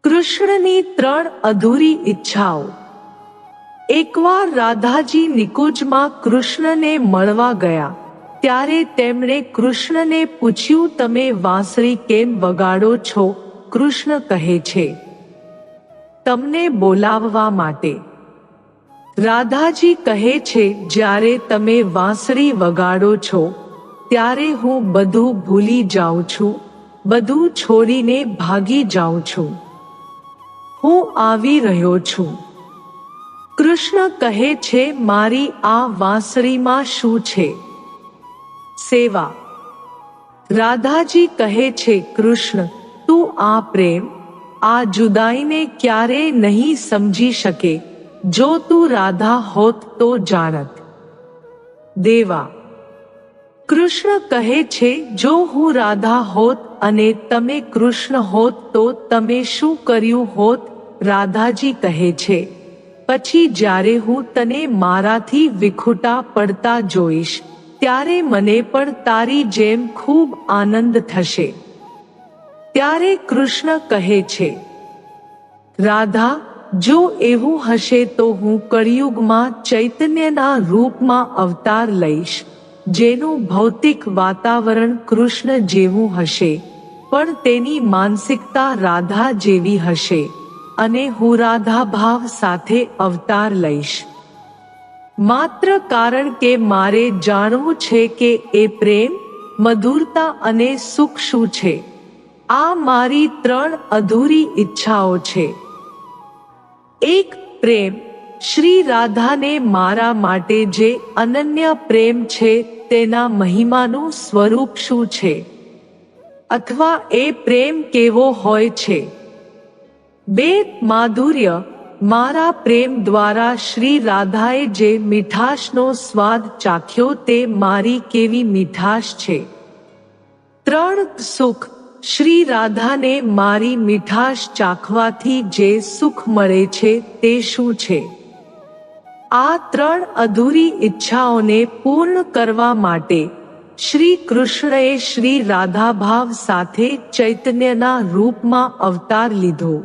કૃષ્ણની 3 અધૂરી ઈચ્છાઓ। એકવાર રાધાજી નિકુંજમાં કૃષ્ણને મળવા ગયા, ત્યારે તેમણે કૃષ્ણને પૂછ્યું, તમે વાંસળી કેમ વગાડો છો? કૃષ્ણ કહે છે, તમને બોલાવવા માટે। રાધાજી કહે છે, જ્યારે તમે વાંસળી વગાડો છો ત્યારે હું બધું ભૂલી જાઉં છું, બધું છોડીને ભાગી જાઉં છું। હું આવી રહ્યો છું। કૃષ્ણ કહે છે, મારી આ વાંસળીમાં શું છે? સેવા। રાધાજી કહે છે, કૃષ્ણ, તું આ પ્રેમ, આ જુદાઈને ક્યારેય નહીં સમજી શકે। જો તું રાધા હોત તો જાણત। દેવા। કૃષ્ણ કહે છે, જો હું રાધા હોત અને તમે કૃષ્ણ હોત તો તમે શું કર્યું હોત? રાધાજી કહે છે, પછી જ્યારે હું તને મારાથી વિખૂટા પડતા જોઈશ ત્યારે મને પણ તારી જેમ ખૂબ આનંદ થશે। ત્યારે કૃષ્ણ કહે છે, રાધા, જો એવું હશે તો હું કળિયુગમાં ચૈતન્યના રૂપમાં અવતાર લઈશ, જેનું ભૌતિક વાતાવરણ કૃષ્ણ જેવું હશે, પણ તેની માનસિકતા રાધા જેવી હશે, અને હું રાધા ભાવ સાથે અવતાર લઈશ। માત્ર કારણ કે મારે જાણવું છે કે એ પ્રેમ, મધુરતા અને સુખ શું છે। આ મારી 3 અધૂરી ઈચ્છાઓ છે। 1. પ્રેમ। શ્રી રાધાને મારા માટે જે અનન્ય પ્રેમ છે તેના મહિમાનું સ્વરૂપ શું છે, અથવા એ પ્રેમ કેવો હોય છે? 2. માધુર્ય। મારા પ્રેમ દ્વારા શ્રી રાધાએ જે મીઠાશનો સ્વાદ ચાખ્યો તે મારી કેવી મીઠાશ છે। 3. સુખ। શ્રી રાધાને મારી મીઠાશ ચાખવાથી જે સુખ મળે છે તે શું છે? આ 3 અધૂરી ઈચ્છાઓને પૂર્ણ કરવા માટે શ્રી કૃષ્ણએ શ્રી રાધા ભાવ સાથે ચૈતન્યના રૂપમાં અવતાર લીધો।